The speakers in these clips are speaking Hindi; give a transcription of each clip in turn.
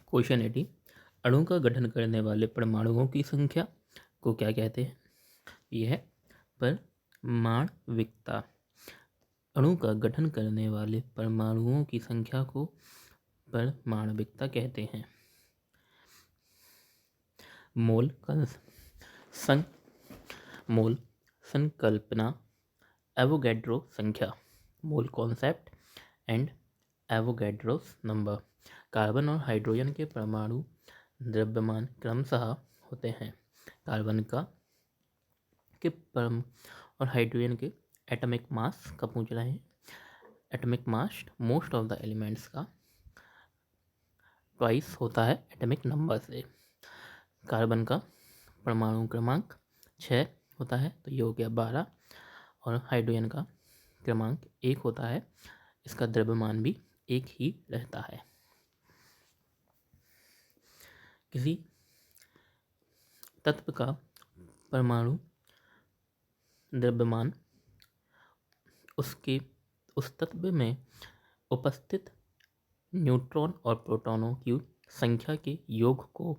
क्वेश्चन 80। अणु का गठन करने वाले परमाणुओं की संख्या को क्या कहते हैं? यह है परमाणविकता। अणु का गठन करने वाले परमाणुओं की संख्या को परमाणविकता कहते हैं। मोल संकल्पना, एवोगैड्रो संख्या, mole concept and Avogadro's number. Carbon और हाइड्रोजन के परमाणु द्रव्यमान क्रमशः होते हैं। कार्बन के परम और हाइड्रोजन के एटॉमिक मास का पूछ रहे हैं। Atomic mass most of the elements का ट्वाइस होता है एटॉमिक नंबर से। कार्बन का परमाणु क्रमांक 6 होता है, तो ये हो गया 12, और हाइड्रोजन का क्रमांक 1 होता है, इसका द्रव्यमान भी 1 ही रहता है। किसी तत्व का परमाणु द्रव्यमान उस तत्व में उपस्थित न्यूट्रॉन और प्रोटॉनों की संख्या के योग को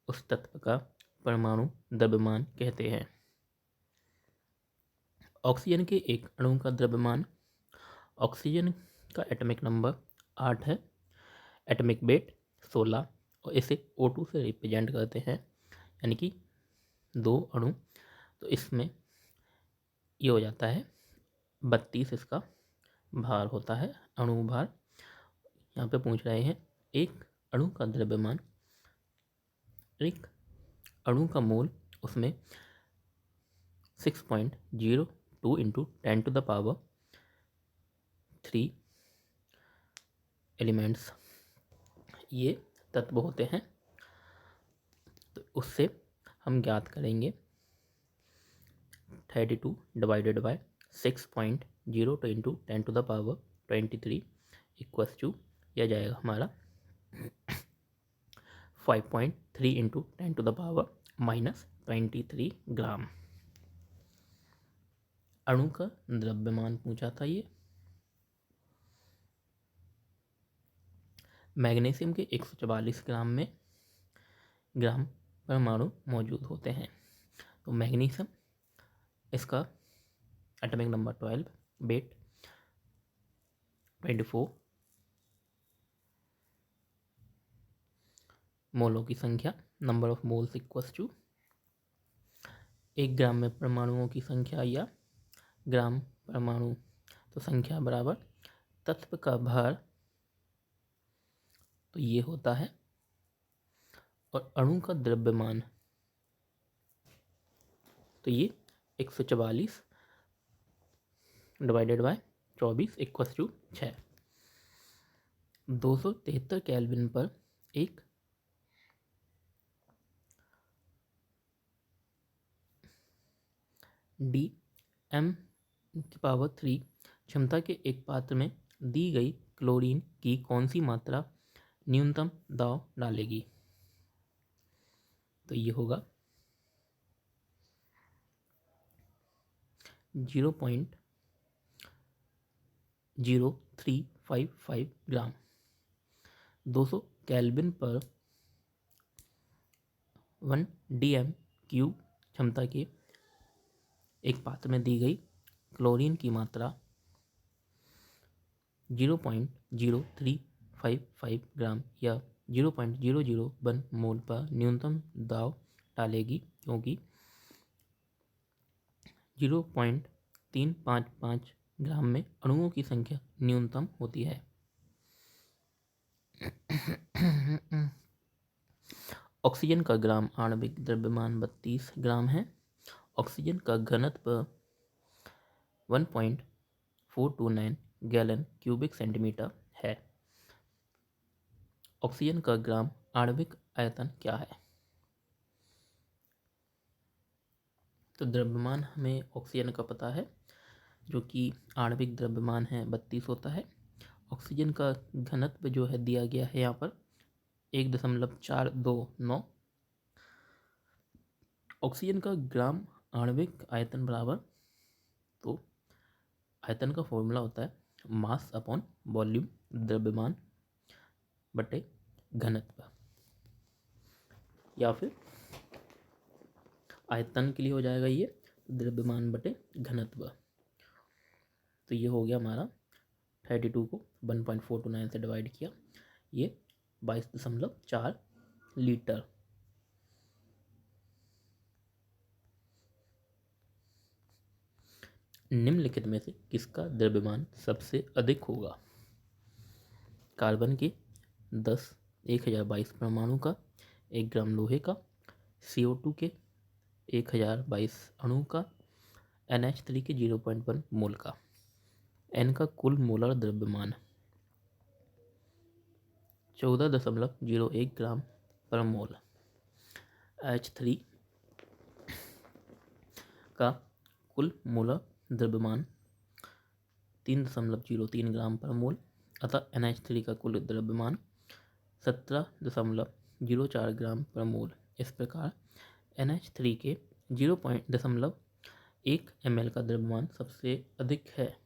उस तत्व का परमाणु द्रव्यमान कहते हैं। ऑक्सीजन के एक अणु का द्रव्यमान, ऑक्सीजन का एटॉमिक नंबर 8 है, एटॉमिक वेट 16, और इसे O2 से रिप्रेजेंट करते हैं, यानी कि 2 अणु, तो इसमें ये हो जाता है 32 इसका भार होता है, अणु भार। यहाँ पे पूछ रहे हैं एक अणु का द्रव्यमान, एक अणु का मोल, उसमें 6.02 इंटू 10⁻³ एलिमेंट्स ये तत्व होते हैं। तो उससे हम ज्ञात करेंगे 32 divided by 6.02 into 10⁻23 equals to यह जाएगा हमारा 5.3 इंटू 10⁻⁻23 ग्राम। अणु का द्रव्यमान पूछा था ये। मैग्नीशियम के 144 ग्राम परमाणु मौजूद होते हैं। तो मैग्नीशियम, इसका एटॉमिक नंबर 12, वेट 24, मोलों की संख्या, number of moles equals to 1 gram में परमाणुओं की संख्या या ग्राम परमाणु, तो संख्या बराबर तत्व का भार, तो ये होता है, और अणु का द्रव्यमान, तो ये 144 divided by 24 equals to 6। 273 kelvin पर एक DM⁻³ क्षमता के एक पात्र में दी गई क्लोरीन की कौन सी मात्रा न्यूनतम दाब डालेगी? तो ये होगा 0.0355 ग्राम। 200 केल्विन पर 1 DM³ क्षमता के एक पात्र में दी गई क्लोरीन की मात्रा 0.0355 ग्राम या 0.001 मोल पर न्यूनतम दाब डालेगी, क्योंकि 0.355 ग्राम में अणुओं की संख्या न्यूनतम होती है। ऑक्सीजन का ग्राम आणविक द्रव्यमान 32 ग्राम है। ऑक्सीजन का घनत्व 1.429 गैलन क्यूबिक सेंटीमीटर है। ऑक्सीजन का ग्राम आणविक आयतन क्या है? तो द्रव्यमान हमें ऑक्सीजन का पता है, जो कि आणविक द्रव्यमान है 32 होता है। ऑक्सीजन का घनत्व जो है दिया गया है यहाँ पर 1.429। ऑक्सीजन का ग्राम आणविक आयतन बराबर, तो आयतन का फॉर्मूला होता है मास अपॉन वॉल्यूम, द्रव्यमान बटे घनत्व, या फिर आयतन के लिए हो जाएगा ये द्रव्यमान बटे घनत्व। तो ये हो गया हमारा 32 को 1.429 से डिवाइड किया, ये 22.4 लीटर। निम्नलिखित में से किसका द्रव्यमान सबसे अधिक होगा? कार्बन के 1022 परमाणु का, 1 ग्राम लोहे का, CO2 के 1022 अणु का, NH3 के 0.1 मोल का। N का कुल मोलर द्रव्यमान 14.01 ग्राम पर मोल। H3 का कुल मोलर द्रव्यमान 3.03 ग्राम पर मोल, अतः NH3 का कुल द्रव्यमान 17.04 ग्राम पर मोल। इस प्रकार NH3 के 0.1 ml का द्रव्यमान सबसे अधिक है।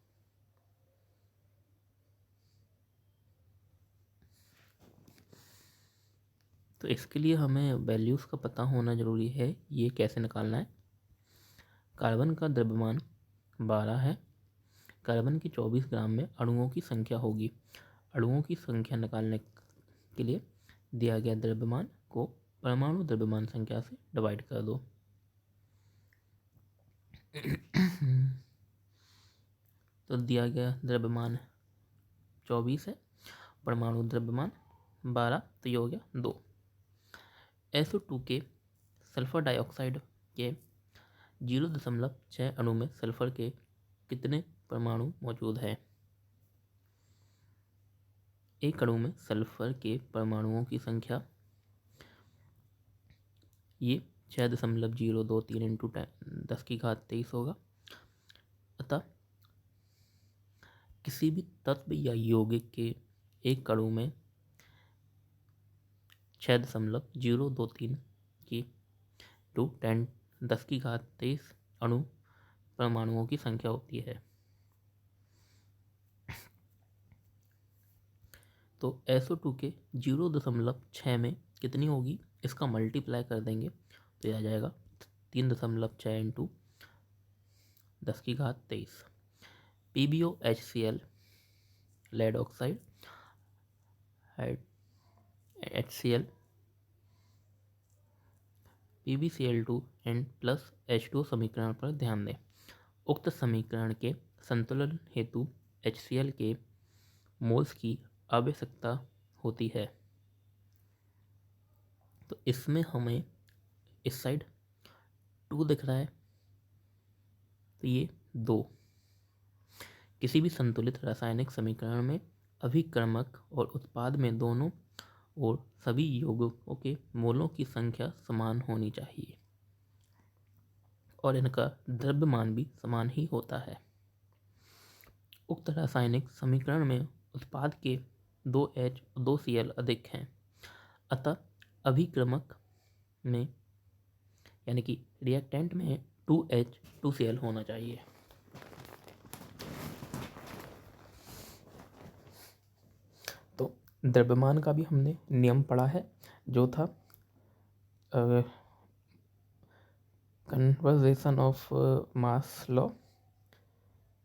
तो इसके लिए हमें वैल्यूज का पता होना जरूरी है। ये कैसे निकालना है? कार्बन का द्रव्यमान 12 है। कार्बन के 24 ग्राम में अणुओं की संख्या होगी। अणुओं की संख्या निकालने के लिए दिया गया द्रव्यमान को परमाणु द्रव्यमान संख्या से डिवाइड कर दो। तो दिया गया द्रव्यमान 24 है, परमाणु द्रव्यमान 12, तो ये हो गया 2। SO2 के सल्फर डाइऑक्साइड के 0.6 अणु में सल्फर के कितने परमाणु मौजूद हैं? एक अणु में सल्फर के परमाणुओं की संख्या ये 6.023 इंटू 10⁻23 होगा। अतः किसी भी तत्व या यौगिक के एक अणु में 6.023 की 10⁻23 अणु परमाणुओं की संख्या होती है। तो SO2 के 0.6 में कितनी होगी, इसका मल्टीप्लाई कर देंगे तो यह आ जाएगा 3.6 into 10⁻23। PbOHCl lead oxide HCl PbCl2n plus H2 समीकरण पर ध्यान दें। उक्त समीकरण के संतुलन हेतु HCl के मोल्स की आवश्यकता होती है। तो इसमें हमें इस साइड 2 दिख रहा है, तो ये 2। किसी भी संतुलित रासायनिक समीकरण में अभिक्रमक और उत्पाद में दोनों और सभी यौगिकों के मोलों की संख्या समान होनी चाहिए और इनका द्रव्यमान भी समान ही होता है। उक्त रासायनिक समीकरण में उत्पाद के 2H और 2Cl अधिक हैं, अतः अभिक्रमक में यानी कि रिएक्टेंट में 2H 2Cl होना चाहिए। तो द्रव्यमान का भी हमने नियम पढ़ा है, जो था कन्वर्जेशन ऑफ मास लॉ,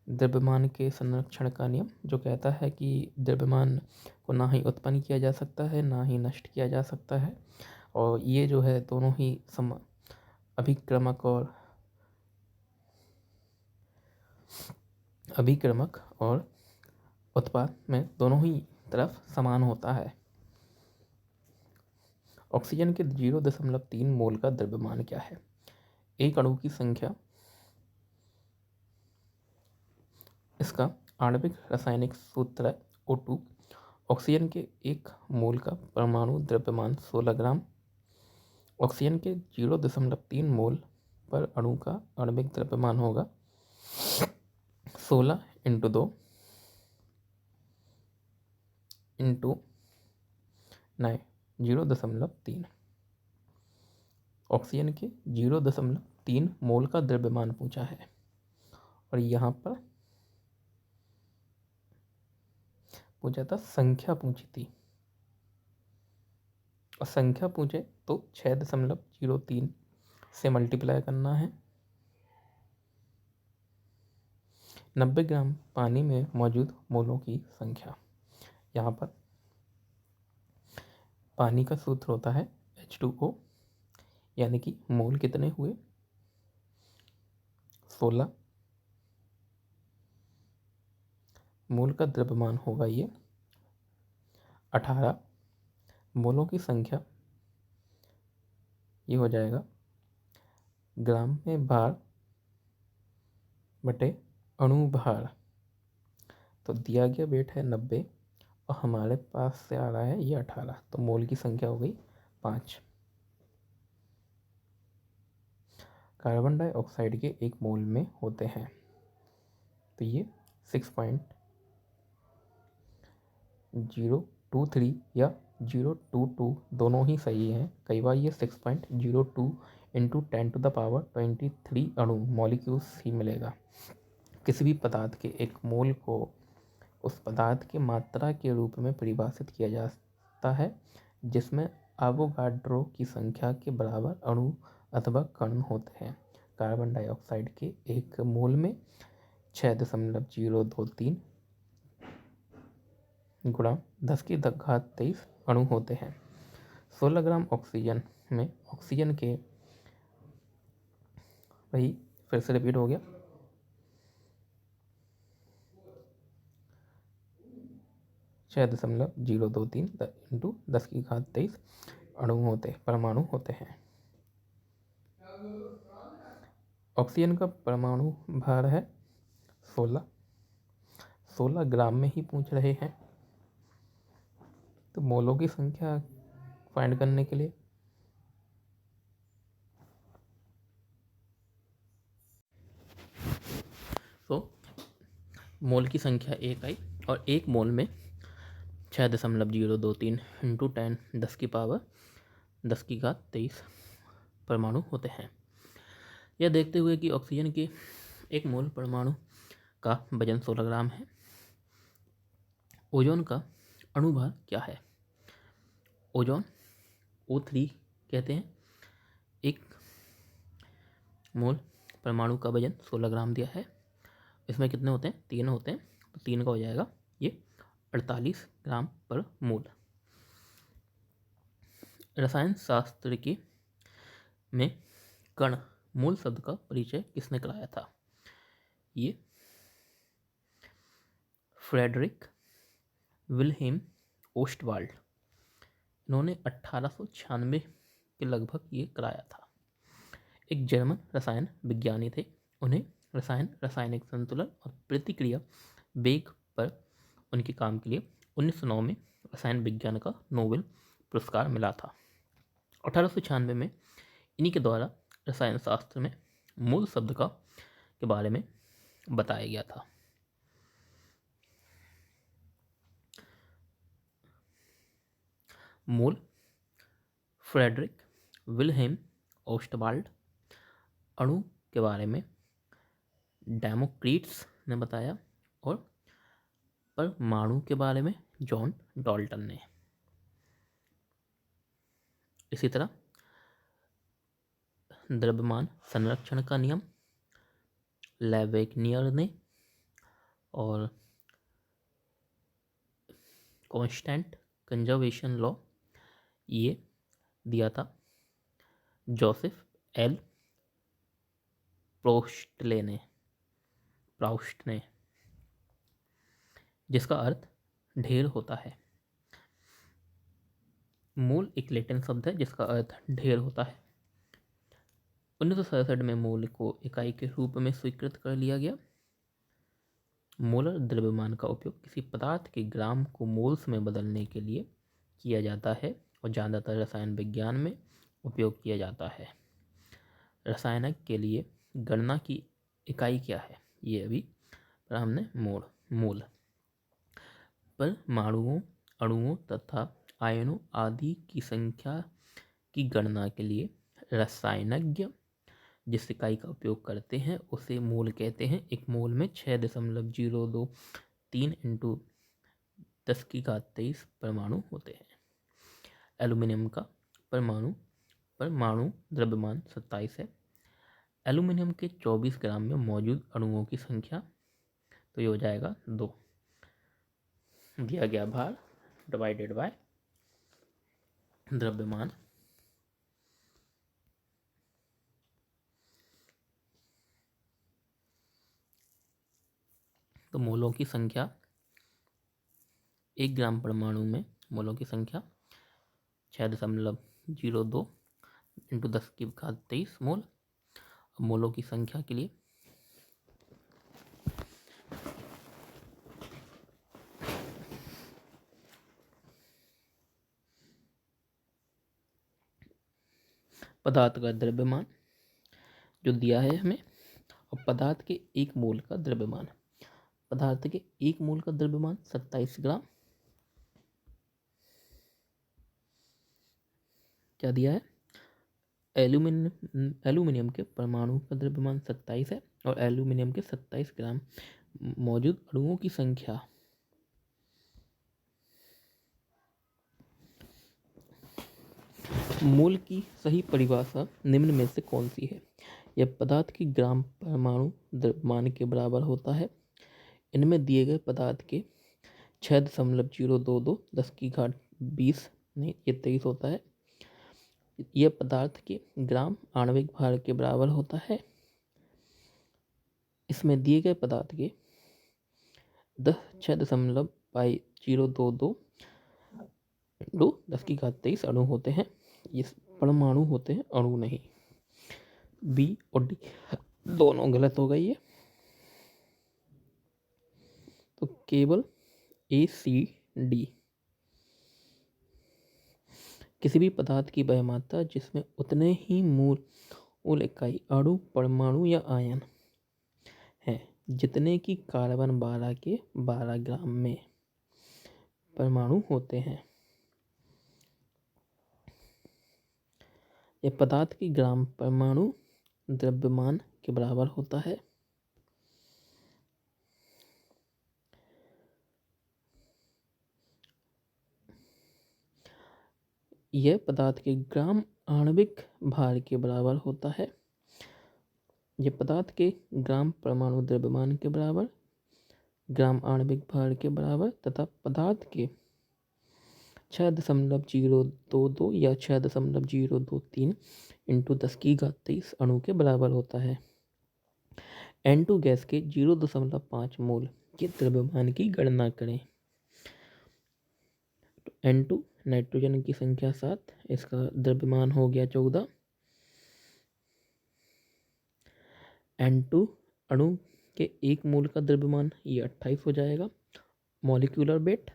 द्रव्यमान के संरक्षण का नियम, जो कहता है कि द्रव्यमान को ना ही उत्पन्न किया जा सकता है ना ही नष्ट किया जा सकता है, और ये जो है दोनों ही अभिक्रमक और उत्पाद में दोनों ही तरफ समान होता है। ऑक्सीजन के 0.3 मोल का द्रव्यमान क्या है? एक अणु की संख्या, इसका आणविक रासायनिक सूत्र है O2। ऑक्सीजन के 1 मोल का परमाणु द्रव्यमान 16 ग्राम। ऑक्सीजन के 0.3 मोल पर अणु का आणविक द्रव्यमान होगा 16 इंटू 2 इंटू 0.3। ऑक्सीजन के 0.3 मोल का द्रव्यमान पूछा है, और यहाँ पर पूछा था, संख्या पूछी थी। और संख्या पूछे तो 6.03 से मल्टीप्लाई करना है। 90 ग्राम पानी में मौजूद मोलों की संख्या। यहाँ पर पानी का सूत्र होता है H2O, यानी कि मोल कितने हुए 16। मोल का द्रव्यमान होगा ये 18। मोलों की संख्या ये हो जाएगा ग्राम में भार बटे अणु भार। तो दिया गया वेट है 90 और हमारे पास से आ रहा है ये 18, तो मोल की संख्या हो गई 5। कार्बन डाइऑक्साइड के 1 मोल में होते हैं, तो ये 6.023 या 022 दोनों ही सही हैं। कई बार ये 6.02 इंटू 10⁻23 अणु मॉलिक्यूल्स ही मिलेगा। किसी भी पदार्थ के 1 मोल को उस पदार्थ की मात्रा के रूप में परिभाषित किया जाता है जिसमें एवोगाड्रो की संख्या के बराबर अणु अथवा कण होते हैं। कार्बन डाइऑक्साइड के 1 मोल में 6.023 गुणा 10⁻23 अणु होते हैं। 16 ग्राम ऑक्सीजन में ऑक्सीजन के, वही फिर से रिपीट हो गया, 6.023 इंटू 10⁻23 परमाणु होते हैं। ऑक्सीजन का परमाणु भार है 16 ग्राम में ही पूछ रहे हैं, तो मोलों की संख्या फाइंड करने के लिए मोल की संख्या 1 आई और 1 मोल में 6.023 इंटू 10⁻23 परमाणु होते हैं। यह देखते हुए कि ऑक्सीजन के 1 मोल परमाणु का वजन 16 ग्राम है, ओजोन का अणुभार क्या है। ओजोन O3 कहते हैं। 1 मोल परमाणु का वजन 16 ग्राम दिया है। इसमें कितने होते हैं, 3 होते हैं, तो 3 का हो जाएगा ये 48 ग्राम पर मोल। रसायन शास्त्र के में कण मूल शब्द का परिचय किसने कराया था। ये फ्रेडरिक विल्हेम ओस्टवाल्ड, इन्होंने 1896 के लगभग ये कराया था। एक जर्मन रसायन विज्ञानी थे। उन्हें रासायनिक संतुलन और प्रतिक्रिया वेग पर उनके काम के लिए 1909 में रसायन विज्ञान का नोबेल पुरस्कार मिला था। 1896 में इन्हीं के द्वारा रसायन शास्त्र में मूल शब्द के बारे में बताया गया था। मूल फ्रेडरिक विल्हेम ओस्टवाल्ड, अणु के बारे में डेमोक्रिटस ने बताया और परमाणु के बारे में जॉन डाल्टन ने। इसी तरह द्रव्यमान संरक्षण का नियम लेवेग्नियर ने और कांस्टेंट कंजर्वेशन लॉ ये दिया था जोसेफ एल प्रोस्ट ने, जिसका अर्थ ढेर होता है। मोल एक लैटिन शब्द है जिसका अर्थ ढेर होता है। 1967 में मोल को इकाई के रूप में स्वीकृत कर लिया गया। मोलर द्रव्यमान का उपयोग किसी पदार्थ के ग्राम को मोल्स में बदलने के लिए किया जाता है और ज़्यादातर रसायन विज्ञान में उपयोग किया जाता है। रसायन के लिए गणना की इकाई क्या है, ये अभी पर हमने मोल। परमाणुओं, अणुओं तथा आयनों आदि की संख्या की गणना के लिए रसायनज्ञ जिस इकाई का उपयोग करते हैं उसे मोल कहते हैं। 1 मोल में 6.023 इंटू 10⁻23 परमाणु होते हैं। एल्यूमिनियम का परमाणु द्रव्यमान 27 है। एल्यूमिनियम के 24 ग्राम में मौजूद अणुओं की संख्या, तो ये हो जाएगा 2। दिया गया भार डिवाइडेड बाय द्रव्यमान, तो मोलों की संख्या 1 ग्राम परमाणु में मोलों की संख्या 6.02 इंटू 10⁻23 मोल। मोलों की संख्या के लिए पदार्थ का द्रव्यमान जो दिया है हमें, और पदार्थ के 1 मोल का द्रव्यमान। पदार्थ के 1 मोल का द्रव्यमान 27 ग्राम। क्या दिया है? एल्यूमिनियम के परमाणु का द्रव्यमान 27 है और एल्यूमिनियम के 27 ग्राम मौजूद अणुओं की संख्या। मोल की सही परिभाषा निम्न में से कौन सी है? यह पदार्थ की ग्राम परमाणु द्रव्यमान के बराबर होता है। इनमें दिए गए पदार्थ के 6.022 10⁻20 नहीं, ये 23 होता है। यह पदार्थ के ग्राम आणविक भार के बराबर होता है। इसमें दिए गए पदार्थ के 6.022 10⁻23 अणु होते हैं। ये परमाणु होते हैं, अणु नहीं। बी और डी दोनों गलत हो गई है, तो केवल ए, सी, डी। किसी भी पदार्थ की वह मात्रा जिसमें उतने ही मूल इकाई अणु, परमाणु या आयन है जितने की कार्बन 12 के 12 ग्राम में परमाणु होते हैं। यह पदार्थ की ग्राम परमाणु द्रव्यमान के बराबर होता है। यह पदार्थ के ग्राम आणविक भार के बराबर होता है। यह पदार्थ के ग्राम परमाणु द्रव्यमान के बराबर, ग्राम आणविक भार के बराबर तथा पदार्थ के 6.022 या 6.023 इंटू 10⁻23 अणु के बराबर होता है। N2 गैस के 0.5 मोल के द्रव्यमान की गणना करें। तो N2 नाइट्रोजन की संख्या 7, इसका द्रव्यमान हो गया 14। N2 अणु के 1 मोल का द्रव्यमान ये 28 हो जाएगा। मॉलिक्यूलर वेट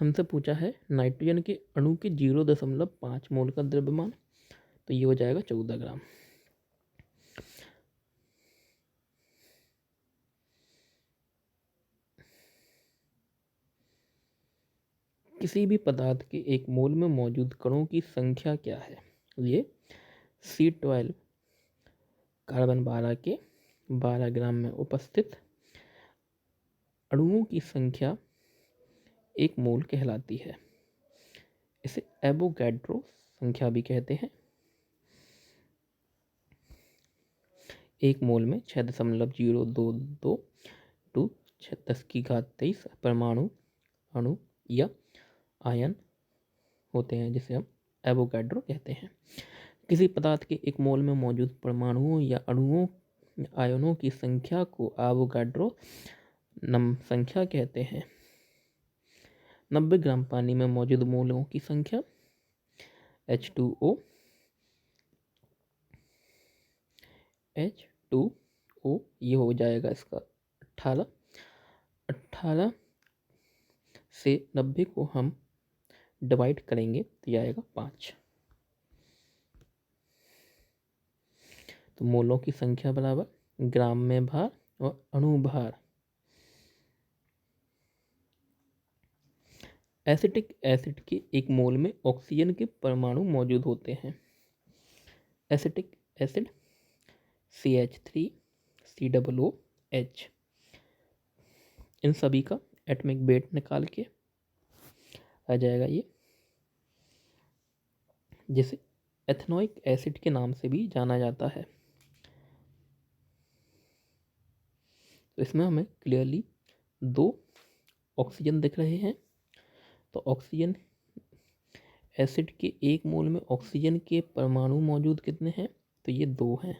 हमसे पूछा है नाइट्रोजन के अणु के 0.5 मोल का द्रव्यमान, तो ये हो जाएगा 14 ग्राम। किसी भी पदार्थ के 1 मोल में मौजूद कणों की संख्या क्या है? ये C12 कार्बन 12 के 12 ग्राम में उपस्थित अणुओं की संख्या 1 मोल कहलाती है। इसे एवोगैड्रो संख्या भी कहते हैं। 1 मोल में 6.022 टू 10⁻23 परमाणु, अणु या आयन होते हैं, जिसे हम एवोगैड्रो कहते हैं। किसी पदार्थ के 1 मोल में मौजूद परमाणुओं या अणुओं आयनों की संख्या को एवोगैड्रो संख्या कहते हैं। 90 ग्राम पानी में मौजूद मोलों की संख्या H2O ये हो जाएगा इसका 18 से 90 को हम डिवाइड करेंगे तो ये आएगा 5। तो मोलों की संख्या बराबर ग्राम में भार और अणु भार। एसिटिक एसिड के 1 मोल में ऑक्सीजन के परमाणु मौजूद होते हैं। एसिटिक एसिड CH3 COOH, इन सभी का एटॉमिक वेट निकाल के आ जाएगा ये जिसे एथेनोइक एसिड के नाम से भी जाना जाता है। तो इसमें हमें क्लियरली 2 ऑक्सीजन दिख रहे हैं। तो ऑक्सीजन एसिड के 1 मोल में ऑक्सीजन के परमाणु मौजूद कितने हैं? तो ये 2 हैं।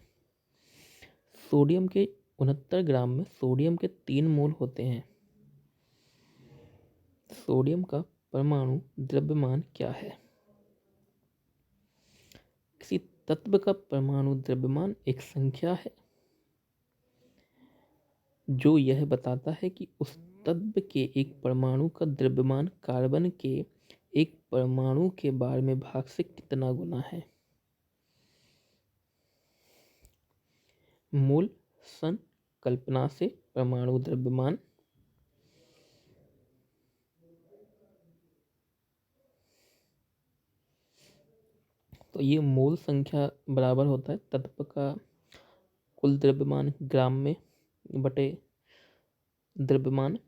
सोडियम के 69 ग्राम में सोडियम के 3 मोल होते हैं। सोडियम का परमाणु द्रव्यमान क्या है? किसी तत्व का परमाणु द्रव्यमान एक संख्या है जो यह बताता है कि उस तत्व के एक परमाणु का द्रव्यमान कार्बन के एक परमाणु के बार में भाग से कितना गुना है। मोल संकल्पना से परमाणु द्रव्यमान तो ये मोल संख्या बराबर होता है तत्व का कुल द्रव्यमान ग्राम में बटे द्रव्यमान।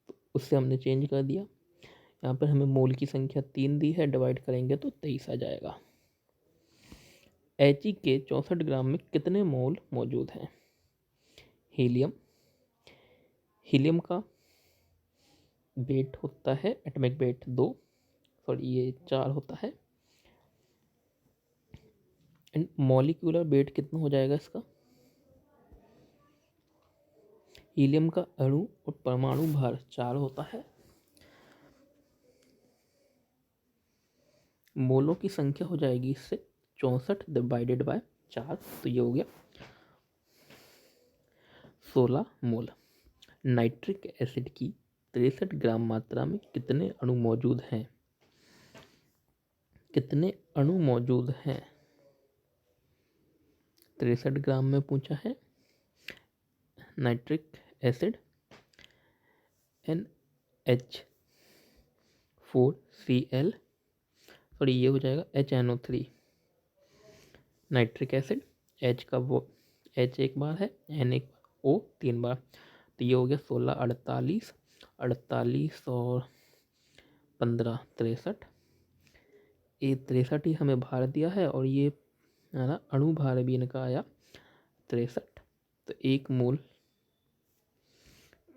तो उससे हमने चेंज कर दिया। यहाँ पर हमें मोल की संख्या 3 दी है, डिवाइड करेंगे तो 23 आ जाएगा। He के 64 ग्राम में कितने मोल मौजूद हैं? हीलियम हीलियम का वेट होता है एटॉमिक वेट 2, सॉरी ये 4 होता है। एंड मॉलिक्यूलर वेट कितना हो जाएगा इसका? हीलियम का अणु और परमाणु भार 4 होता है। मोलों की संख्या हो जाएगी इससे 64 डिवाइडेड बाय 4, तो ये हो गया 16 मोल। नाइट्रिक एसिड की 63 ग्राम मात्रा में कितने अणु मौजूद हैं? कितने अणु मौजूद हैं? 63 ग्राम में पूछा है। नाइट्रिक एसिड NH4Cl, सॉरी ये हो जाएगा HNO3। नाइट्रिक एसिड H का वो H एक बार है, N एक बार, O 3 बार, तो ये हो गया 16 48 48 और 15 63। ये 63 ही हमें भार दिया है और ये है ना अणु भार भी इनका आया 63। तो 1 मोल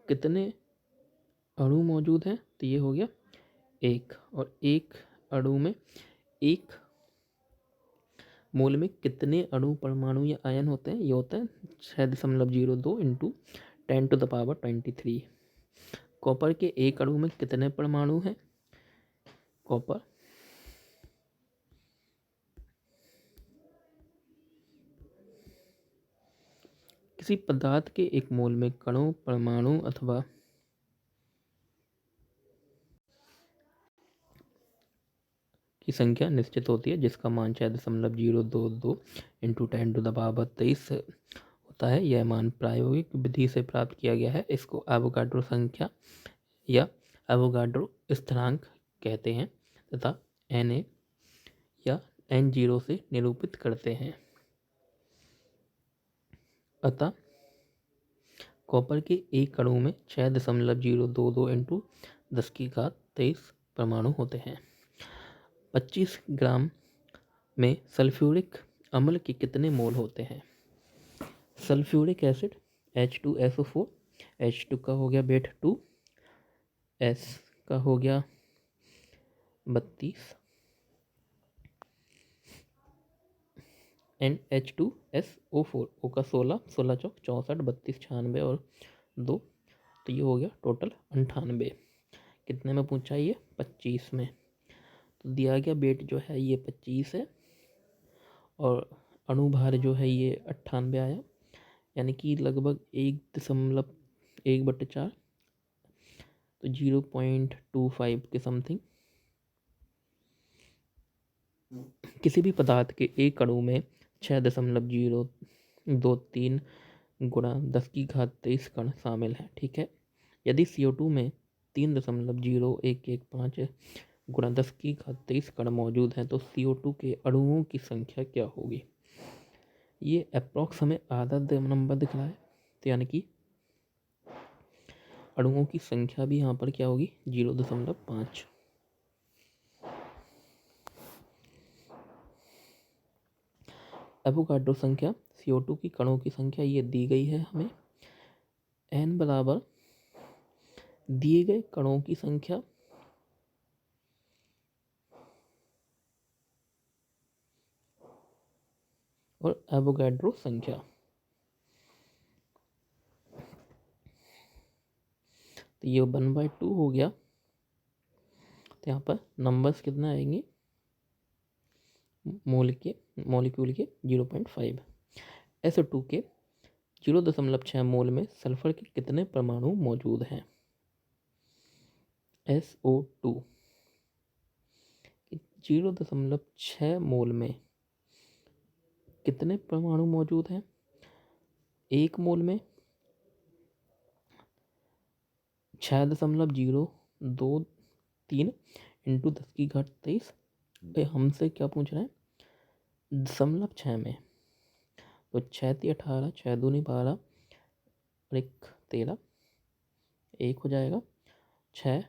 कितने अणु मौजूद हैं? तो ये हो गया 1, और 1 अणु में 1 मोल में कितने अणु परमाणु या आयन होते हैं? ये होता है 6.02 इंटू 10⁻23। कॉपर के 1 अणु में कितने परमाणु हैं? कॉपर किसी पदार्थ के 1 मोल में कणों परमाणु अथवा की संख्या निश्चित होती है जिसका मान 6.022 इंटू 10⁻23 होता है। यह मान प्रायोगिक विधि से प्राप्त किया गया है। इसको एवोगाड्रो संख्या या एवोगाड्रो स्थिरांक कहते हैं तथा Na या N0 से निरूपित करते हैं। अतः कॉपर के 1 अणु में 6.022 इंटू 10⁻23 परमाणु होते हैं। 25 ग्राम में सल्फ्यूरिक अम्ल के कितने मोल होते हैं? सल्फ्यूरिक एसिड H2SO4, H2 का हो गया वेट 2, S का हो गया 32 एंड H2SO4, O का 16, 16 चौक 64, 32 96 और 2, तो ये हो गया टोटल 98। कितने में पूछा? ये 25 में। तो दिया गया वेट जो है ये 25 है और अणुभार जो है ये 98 आया, यानी कि लगभग 1.1/4, तो 0.25 के समथिंग। किसी भी पदार्थ के 1 अणु में 6.023 गुणा 10⁻23 कण शामिल हैं, ठीक है। यदि CO2 में 3.0115 गुणा 10⁻23 कण मौजूद हैं तो CO2 के अणुओं की संख्या क्या होगी? ये अप्रॉक्स हमें आधा नंबर दिख रहा है, तो यानी कि अणुओं की संख्या भी यहाँ पर क्या होगी? 0.5। एवोगाड्रो संख्या CO2 की कणों की संख्या ये दी गई है हमें। n बराबर दिए गए कणों की संख्या और एवोगाड्रो संख्या। तो ये 1/2 हो गया। तो यहाँ पर नंबर्स कितना आएंगे मॉलिक्यूल के 0.5। SO2 के 0.6 मोल में सल्फर के कितने परमाणु मौजूद हैं? SO2 0.6 मोल में कितने परमाणु मौजूद हैं? 1 मोल में 6.023 इंटू 10⁻23। हमसे क्या पूछ रहे हैं? 0.6 में। तो 6 × 18, 6 दूनी 12 और 1 13, 1 हो जाएगा 6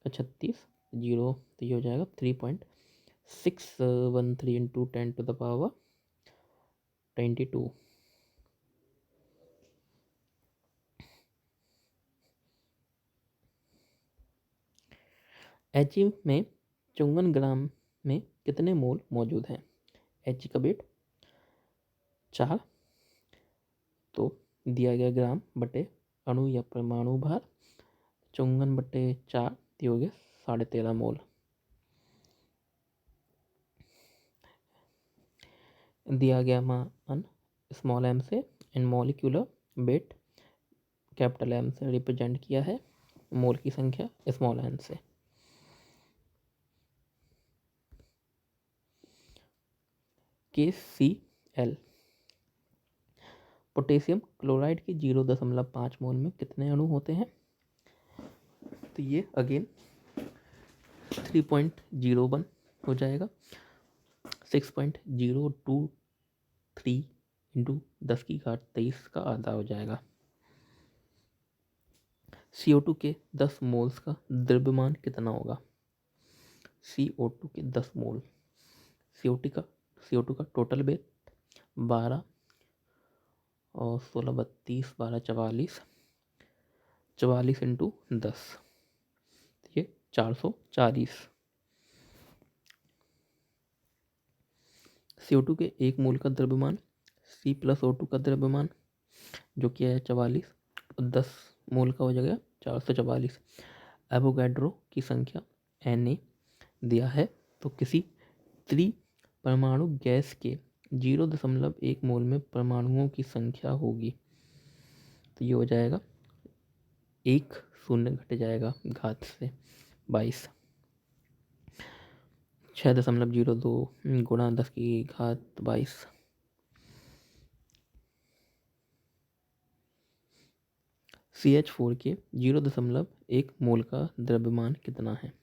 36 0। तो ये हो जाएगा 3.613 इंटू 10⁻22। H में 54 ग्राम में कितने मोल मौजूद हैं? H का वेट 4। तो दिया गया ग्राम बटे अणु या परमाणु भार 54/4 हो गया 13.5 मोल। दिया गया मान स्मॉल m से and molecular weight capital M से रिप्रेजेंट किया है मोल की संख्या स्मॉल n से। KCl पोटेशियम क्लोराइड के 0.5 मोल में कितने अणु होते हैं? तो ये अगेन 3.01 हो जाएगा। 6.023 इंटू 10⁻23 का आधा हो जाएगा। CO2 के 10 मोल्स का द्रव्यमान कितना होगा? CO2 के 10 मोल। CO2 का टोटल वेट 12 और 16 32 12 44 44 इंटू 10, ये 440। CO2 के 1 मोल का द्रव्यमान C+O2 का द्रव्यमान जो कि है 44 और 10 मोल का हो जाएगा 444। एवोगाड्रो की संख्या Na दिया है। तो किसी त्रिपरमाणु गैस के 0.1 मोल में परमाणुओं की संख्या होगी। तो ये हो जाएगा 1 शून्य घट जाएगा घात से 22। 6.02 गुणा 10⁻22। CH4 के 0.1 मोल का द्रव्यमान कितना है?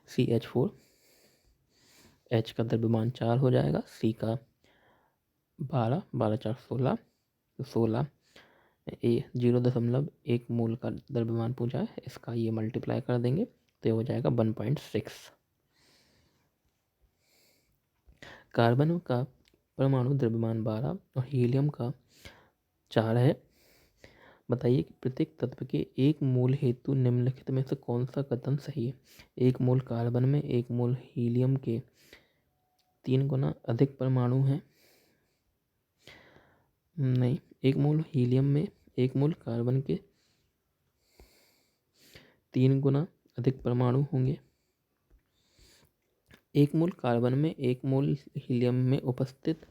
CH4 H का द्रव्यमान 4 हो जाएगा। C का 12 12 4 16 16 0.1 मोल का द्रव्यमान पूछा है, इसका ये मल्टीप्लाई कर देंगे तो ये हो जाएगा 1.6। कार्बन का परमाणु द्रव्यमान 12 और हीलियम का 4 है। बताइए कि प्रत्येक तत्व के 1 मोल हेतु निम्नलिखित में से कौन सा कथन सही है? 1 मोल कार्बन में 1 मोल हीलियम के 3 गुना अधिक परमाणु हैं। नहीं, 1 मोल हीलियम में 1 मोल कार्बन के 3 गुना अधिक परमाणु होंगे। 1 मोल कार्बन में 1 मोल हीलियम में उपस्थित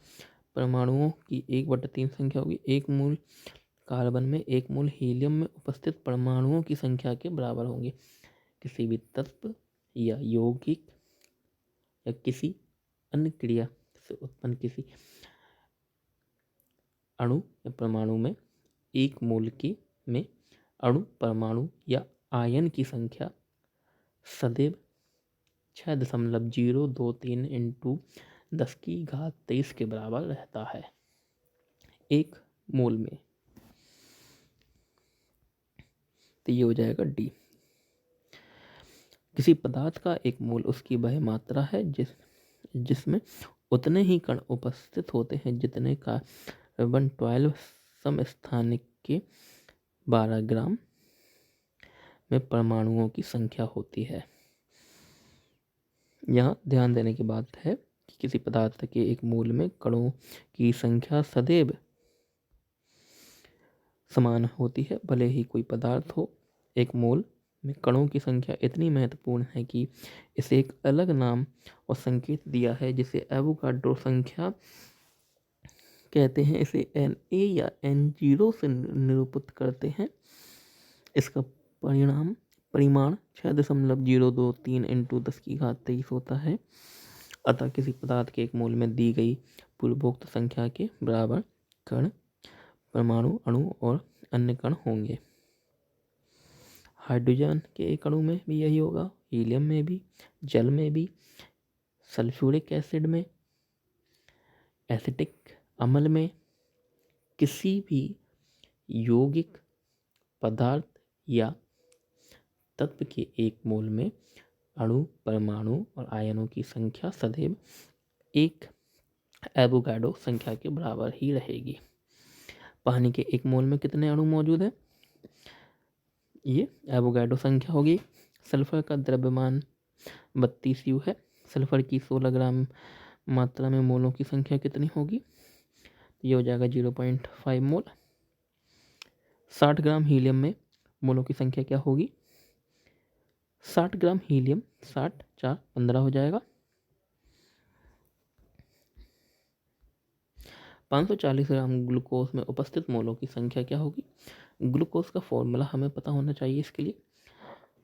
परमाणुओं की 1/3 संख्या होगी। 1 मोल कार्बन में 1 मोल हीलियम में उपस्थित परमाणुओं की संख्या के बराबर होंगे। किसी भी तत्व या यौगिक या किसी अन्य क्रिया से उत्पन्न किसी अणु या परमाणु में 1 मोल में अणु परमाणु या आयन की संख्या सदैव 6.023 इंटू 10⁻23 के बराबर रहता है 1 मोल में। तो ये हो जाएगा D। किसी पदार्थ का 1 मोल उसकी वह मात्रा है जिसमें उतने ही कण उपस्थित होते हैं जितने कार्बन 12 समस्थानिक के 12 ग्राम में परमाणुओं की संख्या होती है। यहाँ ध्यान देने की बात है कि किसी पदार्थ के एक मोल में कणों की संख्या सदैव समान होती है, भले ही कोई पदार्थ हो। एक मोल में कणों की संख्या इतनी महत्वपूर्ण है कि इसे एक अलग नाम और संकेत दिया है जिसे एवोगाड्रो संख्या कहते हैं। इसे Na या N0 से निरूपित करते हैं। इसका परिमाण 6.023 × 10⁻23 होता है। अतः किसी पदार्थ के एक मोल में दी गई पूर्वोक्त संख्या के बराबर कण, परमाणु, अणु और अन्य कण होंगे। हाइड्रोजन के एक अणु में भी यही होगा, हीलियम में भी, जल में भी, सल्फ्यूरिक एसिड में, एसिटिक अम्ल में, किसी भी यौगिक पदार्थ या तत्व के एक मोल में अणु, परमाणु और आयनों की संख्या सदैव एक एवोगाड्रो संख्या के बराबर ही रहेगी। पानी के एक मोल में कितने अणु मौजूद हैं? ये एवोगाड्रो संख्या होगी। सल्फर का द्रव्यमान 32 U है। सल्फर की 16 ग्राम मात्रा में मोलों की संख्या कितनी होगी? ये हो जाएगा 0.5 मोल। 60 ग्राम हीलियम में मोलों की संख्या क्या होगी? 60 ग्राम हीलियम, 60 4 15 हो जाएगा। 540 ग्राम ग्लूकोज में उपस्थित मोलों की संख्या क्या होगी? ग्लूकोज का फॉर्मूला हमें पता होना चाहिए इसके लिए,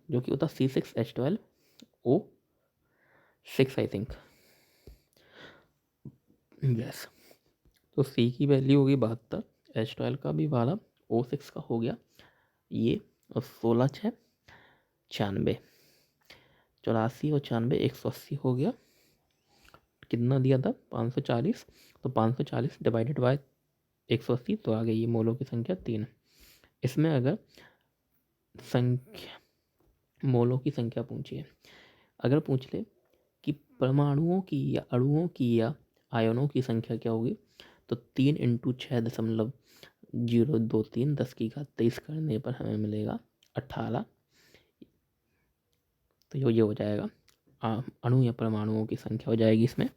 जो कि होता C6H12O6 आई थिंक। यस, तो C की वैल्यू होगी 72, H12 का भी 12, O6 का हो गया ये, और 16 6 96, 84 और 96 180 हो गया। कितना दिया था? 540, तो 540 डिवाइडेड बाय 180 तो आ गई ये मोलों की संख्या 3। इसमें अगर मोलों की संख्या पूछिए, अगर पूछ ले कि परमाणुओं की या अणुओं की या आयनों की संख्या क्या होगी, तो 3 × 6.023 10⁻23 करने पर हमें मिलेगा 18। तो ये हो जाएगा अणु या परमाणुओं की संख्या हो जाएगी इसमें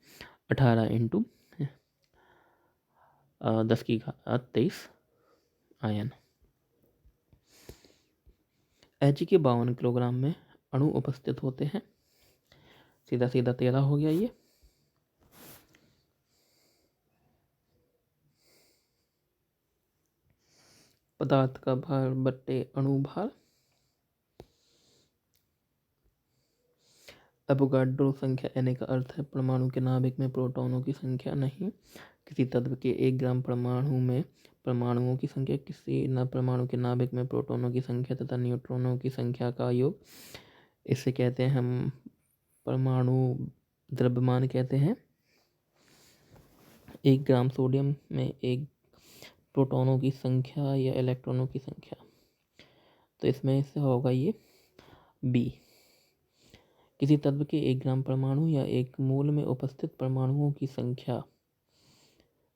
18 × 10⁻23 आयन। H के 52 किलोग्राम में अणु उपस्थित होते हैं। सीधा सीधा 13 हो गया ये। पदार्थ का भार बट्टे अणु भार। एवोगाड्रो संख्या Na का अर्थ है परमाणु के नाभिक में प्रोटॉनों की संख्या, नहीं किसी तत्व के 1 ग्राम परमाणु में परमाणुओं की संख्या, किसी न परमाणु के नाभिक में प्रोटॉनों की संख्या तथा न्यूट्रॉनों की संख्या का योग। इसे कहते हैं हम परमाणु द्रव्यमान कहते हैं। 1 ग्राम सोडियम में 1 प्रोटॉनों की संख्या या इलेक्ट्रॉनों की संख्या, तो इसमें से होगा ये B। किसी तत्व के 1 ग्राम परमाणु या 1 मोल में उपस्थित परमाणुओं की संख्या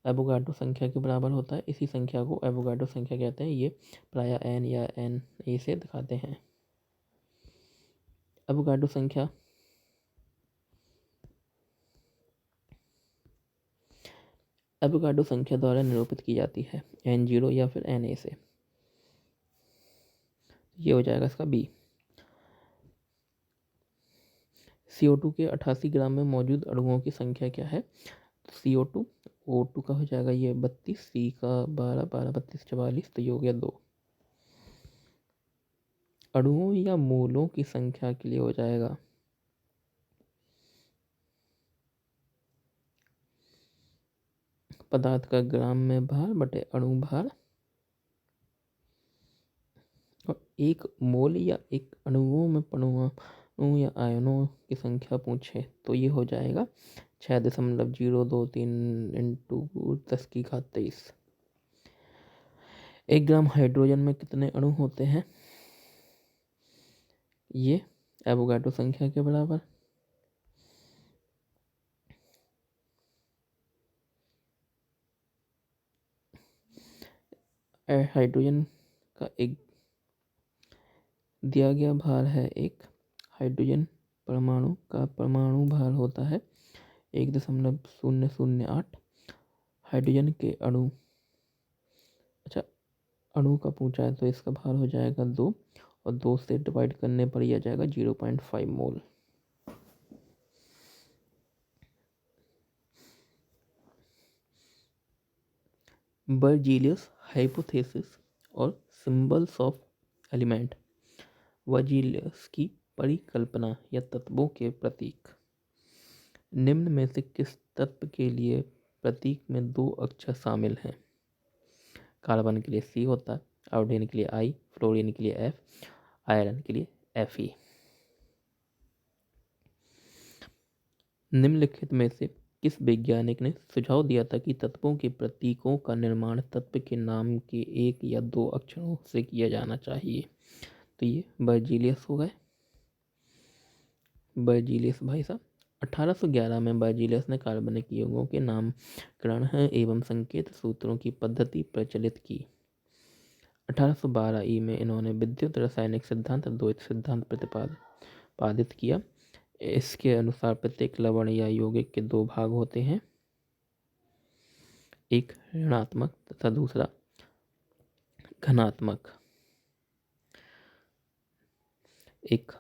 एवोगाड्रो संख्या के बराबर होता है। इसी संख्या को एवोगाड्रो संख्या कहते हैं। ये प्रायः N या Na से दिखाते हैं। एवोगाड्रो संख्या एवोगाड्रो संख्या द्वारा निरूपित की जाती है N0 या फिर Na से। ये हो जाएगा इसका B। CO2 के 88 ग्राम में मौजूद अणुओं की संख्या क्या है? CO2 O2 का हो जाएगा ये 32, C का 12 12 32 44, तो ये हो गया 2। अणुओं या मोलों की संख्या के लिए हो जाएगा पदार्थ का ग्राम में भार बटे अणु भार, और 1 मोल या 1 अणुओं में परमाणु या आयनों की संख्या पूछे तो ये हो जाएगा 6.023 × 10⁻23। 1 ग्राम हाइड्रोजन में कितने अणु होते हैं? ये एवोगाड्रो संख्या के बराबर। हाइड्रोजन का एक दिया गया भार है, एक हाइड्रोजन परमाणु का परमाणु भार होता है 1.008। हाइड्रोजन के अणु अणु का पूछा है तो इसका भार हो जाएगा 2 और 2 से डिवाइड करने पर यह जाएगा 0.5 मोल। बर्जीलियस हाइपोथेसिस और सिंबल्स ऑफ एलिमेंट। बर्जीलियस की परिकल्पना या तत्वों के प्रतीक। निम्न में से किस तत्व के लिए प्रतीक में 2 अक्षर शामिल हैं? कार्बन के लिए C होता है, आयोडीन के लिए I, फ्लोरीन के लिए F, आयरन के लिए Fe। निम्नलिखित में से किस वैज्ञानिक ने सुझाव दिया था कि तत्वों के प्रतीकों का निर्माण तत्व के नाम के 1 या 2 अक्षरों से किया जाना चाहिए? तो ये बर्जीलियस हो गए। बर्जीलियस भाई साहब 1811 में बर्जीलियस ने कार्बनिक यौगों के नामकरण एवं संकेत सूत्रों की पद्धति प्रचलित की। 1812 ई में इन्होंने विद्युत रासायनिक सिद्धांत द्वैत सिद्धांत प्रतिपादित किया। इसके अनुसार प्रत्येक लवण या यौगिक के 2 भाग होते हैं, एक ऋणात्मक तथा दूसरा धनात्मक, एक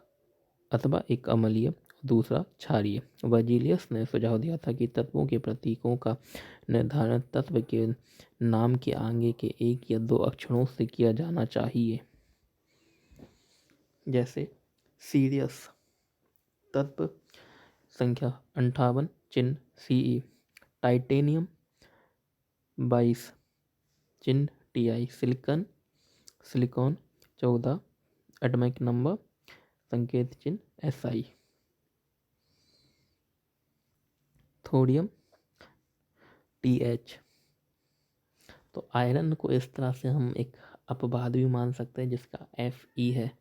अम्लीय, दूसरा क्षारीय। बर्जीलियस ने सुझाव दिया था कि तत्वों के प्रतीकों का निर्धारण तत्व के नाम के आगे के 1 या 2 अक्षरों से किया जाना चाहिए। जैसे सीरियस तत्व संख्या 58 चिन्ह Ce, टाइटेनियम 22 चिन्ह Ti, सिलिकॉन 14 एटॉमिक नंबर संकेत चिन्ह Si, थोडियम Th। तो आयरन को इस तरह से हम एक अपवाद भी मान सकते हैं जिसका Fe है।